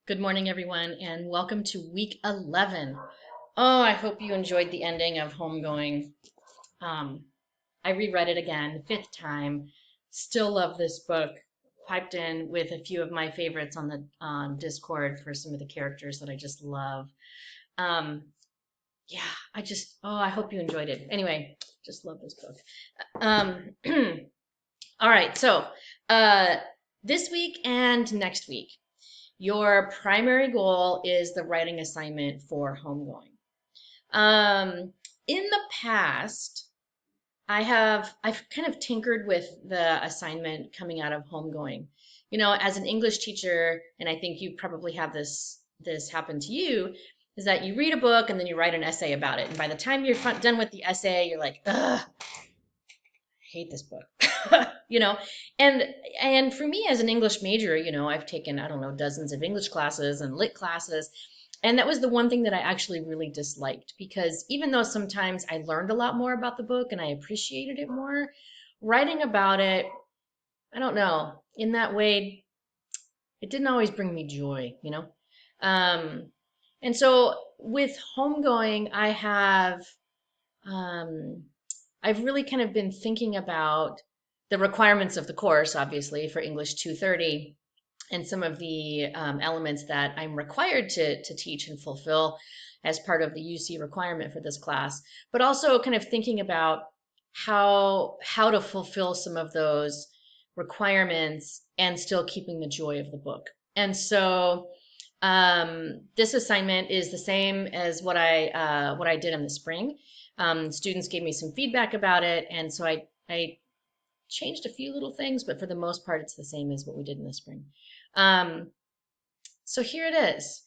Good morning, everyone, and welcome to week 11. Oh, I hope you enjoyed the ending of Homegoing. Um, I reread it again, fifth time. Still love this book. Piped in with a few of my favorites on the Discord for some of the characters that I just love. Um, yeah, I hope you enjoyed it. Anyway, just love this book. Um, all right, so uh, this week and next week. Your primary goal is the writing assignment for homegoing. In the past, I've kind of tinkered with the assignment coming out of homegoing. You know, as an English teacher, and I think you probably have this happen to you, is that you read a book and then you write an essay about it, and by the time you're done with the essay, you're like, ugh, hate this book. you know and for me as an English major, I've taken, I don't know, dozens of English classes and lit classes, and that was the one thing that I actually really disliked, because even though sometimes I learned a lot more about the book and I appreciated it more, writing about it, I don't know, in that way, it didn't always bring me joy. um and so with homegoing, um I've really kind of been thinking about the requirements of the course, obviously, for English 230, and some of the elements that I'm required to teach and fulfill as part of the UC requirement for this class, but also kind of thinking about how to fulfill some of those requirements and still keeping the joy of the book. And so this assignment is the same as what I did in the spring. Students gave me some feedback about it, and so I changed a few little things, but for the most part, it's the same as what we did in the spring. Um, so here it is.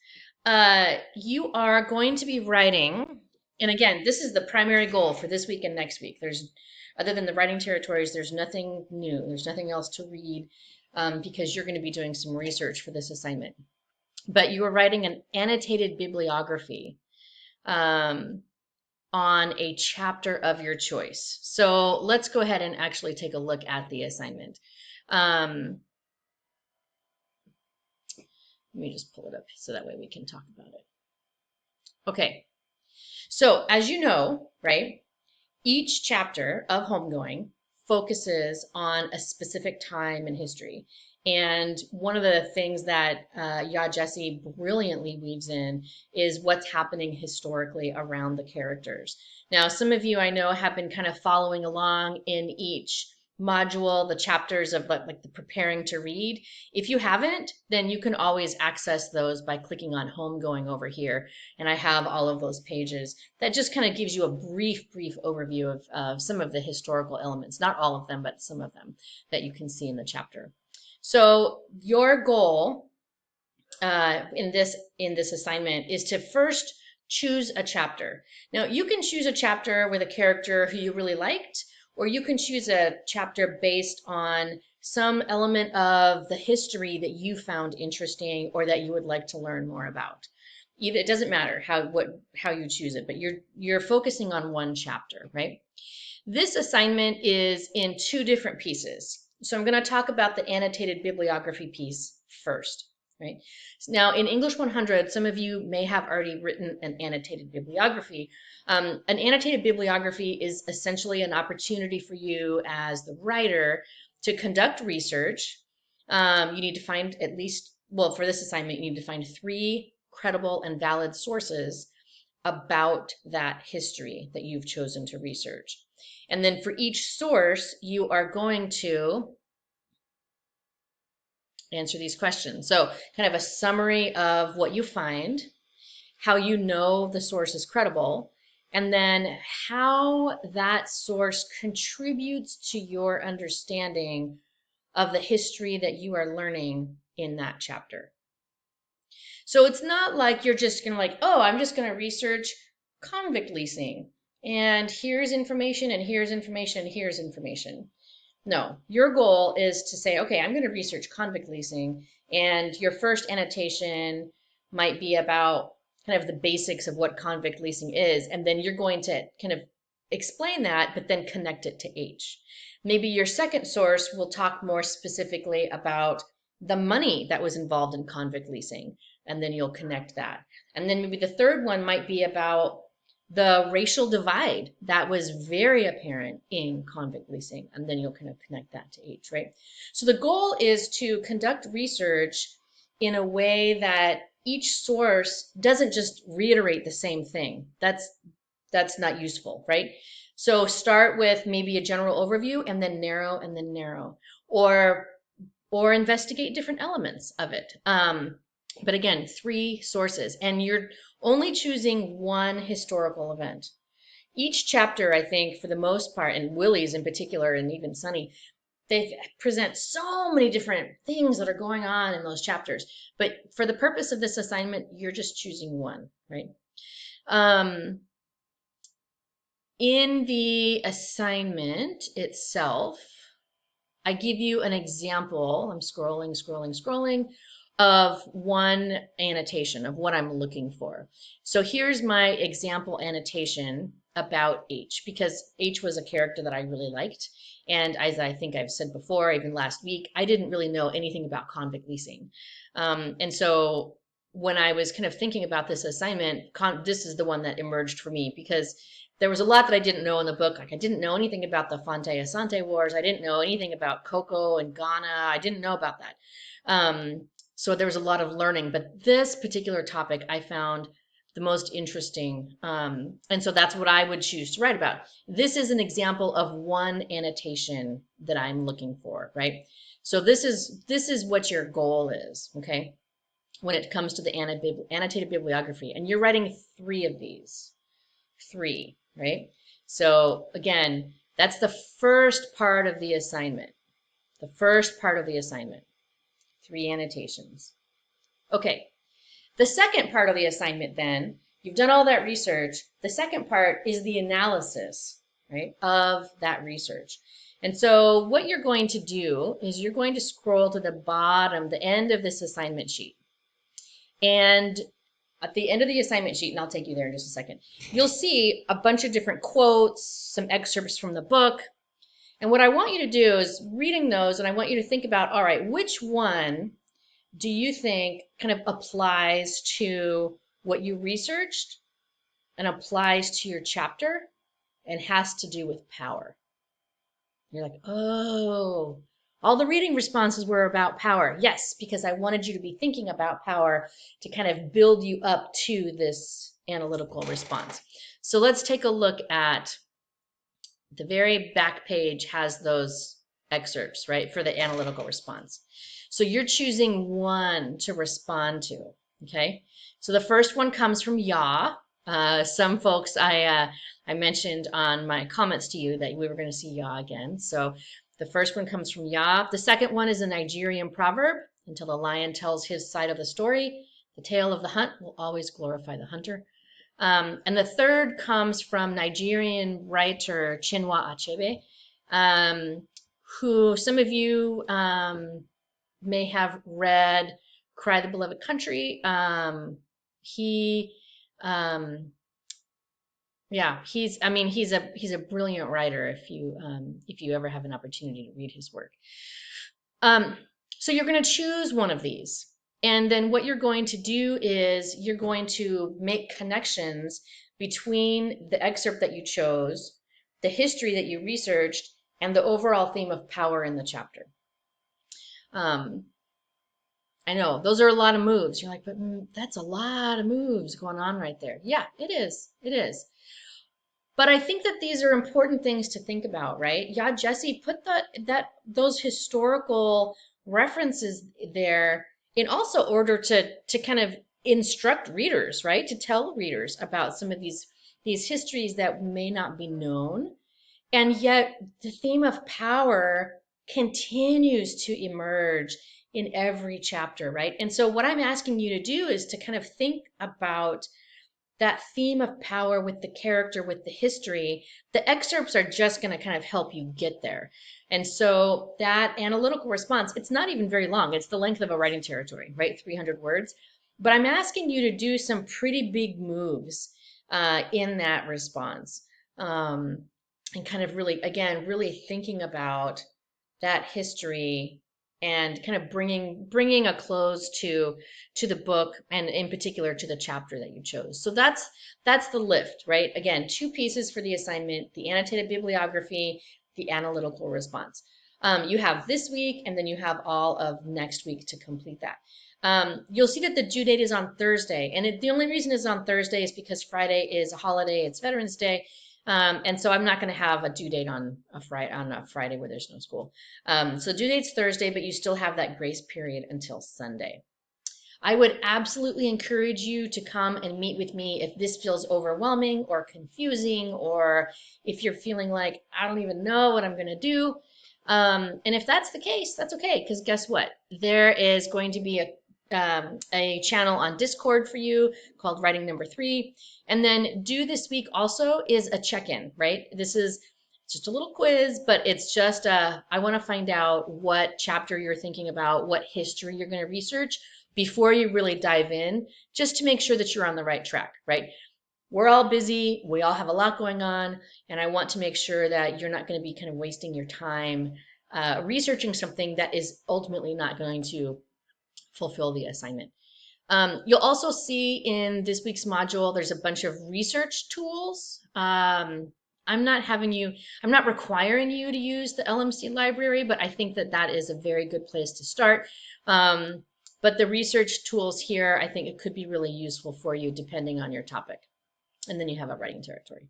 You are going to be writing, and again, this is the primary goal for this week and next week. Other than the writing territories, there's nothing new. There's nothing else to read, because you're going to be doing some research for this assignment. But you are writing an annotated bibliography um, on a chapter of your choice. So let's go ahead and actually take a look at the assignment. Um, Let me just pull it up so that way we can talk about it. Okay, so as you know, right, each chapter of Homegoing focuses on a specific time in history. And one of the things that Yaa Gyasi brilliantly weaves in is what's happening historically around the characters. Now, some of you I know have been kind of following along in each module, the chapters of like the preparing to read. If you haven't, then you can always access those by clicking on Homegoing over here. And I have all of those pages. That just kind of gives you a brief overview of some of the historical elements, not all of them, but some of them that you can see in the chapter. So your goal in this assignment is to first choose a chapter. Now you can choose a chapter with a character who you really liked, or you can choose a chapter based on some element of the history that you found interesting or that you would like to learn more about. Either, it doesn't matter how you choose it, but you're focusing on one chapter, right? This assignment is in two different pieces. So I'm going to talk about the annotated bibliography piece first, right? Now, in English 100, some of you may have already written an annotated bibliography. An annotated bibliography is essentially an opportunity for you as the writer to conduct research. You need to find at least, well, for this assignment, you need to find 3 credible and valid sources about that history that you've chosen to research. And then for each source, you are going to answer these questions. So kind of a summary of what you find, how you know the source is credible, and then how that source contributes to your understanding of the history that you are learning in that chapter. So it's not like you're just going to like, oh, I'm just going to research convict leasing, and here's information, and here's information, and here's information. No, your goal is to say, okay, I'm going to research convict leasing, and your first annotation might be about kind of the basics of what convict leasing is, and then you're going to kind of explain that, but then connect it to H. Maybe your second source will talk more specifically about the money that was involved in convict leasing, and then you'll connect that. And then maybe the third one might be about the racial divide that was very apparent in convict leasing, and then you'll kind of connect that to H, right? So the goal is to conduct research in a way that each source doesn't just reiterate the same thing. That's not useful, right? So start with maybe a general overview and then narrow, or investigate different elements of it. But again, 3 sources, and you're only choosing one historical event. Each chapter, I think, for the most part, and Willie's in particular, and even Sunny, they present so many different things that are going on in those chapters. But for the purpose of this assignment, you're just choosing one, right? In the assignment itself, I give you an example. I'm scrolling of one annotation of what I'm looking for. So here's my example annotation about H, because H was a character that I really liked. And as I think I've said before, even last week, I didn't really know anything about convict leasing. And so when I was kind of thinking about this assignment, this is the one that emerged for me, because there was a lot that I didn't know in the book. Like I didn't know anything about the Fonte Asante Wars. I didn't know anything about Cocoa and Ghana. I didn't know about that. So there was a lot of learning. But this particular topic I found the most interesting. And so that's what I would choose to write about. This is an example of one annotation that I'm looking for, right? So this is what your goal is, okay? When it comes to the annotated bibliography. And you're writing 3 of these. 3, right? So again, that's the first part of the assignment. The first part of the assignment, 3 annotations. Okay, the second part of the assignment then, you've done all that research. The second part is the analysis, right, of that research. And so what you're going to do is you're going to scroll to the bottom, the end of this assignment sheet. And at the end of the assignment sheet, and I'll take you there in just a second, you'll see a bunch of different quotes, some excerpts from the book. And what I want you to do is reading those, and I want you to think about, all right, which one do you think kind of applies to what you researched and applies to your chapter and has to do with power? You're like, oh, all the reading responses were about power. Yes, because I wanted you to be thinking about power to kind of build you up to this analytical response. So let's take a look at the very back page has those excerpts, right, for the analytical response. So you're choosing one to respond to, okay? So the first one comes from Ya. Some folks I mentioned on my comments to you that we were going to see Ya again. So the first one comes from Ya. The second one is a Nigerian proverb: until the lion tells his side of the story, the tale of the hunt will always glorify the hunter. And the third comes from Nigerian writer Chinua Achebe, who some of you may have read Cry the Beloved Country. He yeah, he's a brilliant writer if you ever have an opportunity to read his work. So you're going to choose one of these. And then what you're going to do is you're going to make connections between the excerpt that you chose, the history that you researched, and the overall theme of power in the chapter. I know those are a lot of moves. You're like, but that's a lot of moves going on right there. Yeah, it is. It is. But I think that these are important things to think about, right? Yeah, Jesse, put those historical references there in also order to kind of instruct readers, right? To tell readers about some of these histories that may not be known. And yet the theme of power continues to emerge in every chapter, right? And so what I'm asking you to do is to kind of think about that theme of power with the character, with the history. The excerpts are just going to kind of help you get there. And so that analytical response, it's not even very long. It's the length of a writing territory, right? 300 words. But I'm asking you to do some pretty big moves in that response. And kind of really, again, really thinking about that history and kind of bringing a close to the book, and in particular to the chapter that you chose. So that's the lift, right? Again, two pieces for the assignment: the annotated bibliography, the analytical response. You have this week, and then you have all of next week to complete that. You'll see that the due date is on Thursday, and the only reason it's on Thursday is because Friday is a holiday. It's Veterans Day, and so I'm not going to have a due date on a Friday where there's no school. So due date's Thursday, but you still have that grace period until Sunday. I would absolutely encourage you to come and meet with me if this feels overwhelming or confusing, or if you're feeling like, I don't even know what I'm going to do. And if that's the case, that's okay, because guess what? There is going to be a channel on Discord for you called Writing Number 3. And then due this week also is a check-in, right? This is just a little quiz, but it's just I want to find out what chapter you're thinking about, what history you're going to research before you really dive in, just to make sure that you're on the right track, right? We're all busy, we all have a lot going on, and I want to make sure that you're not going to be kind of wasting your time researching something that is ultimately not going to fulfill the assignment. You'll also see in this week's module, there's a bunch of research tools. I'm not requiring you to use the LMC library, but I think that that is a very good place to start. But the research tools here, I think it could be really useful for you depending on your topic. And then you have a writing territory.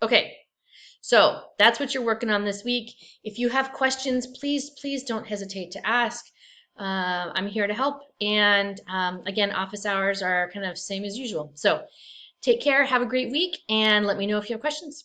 Okay, so that's what you're working on this week. If you have questions, please don't hesitate to ask. I'm here to help. And again, office hours are kind of same as usual. So take care, have a great week, and let me know if you have questions.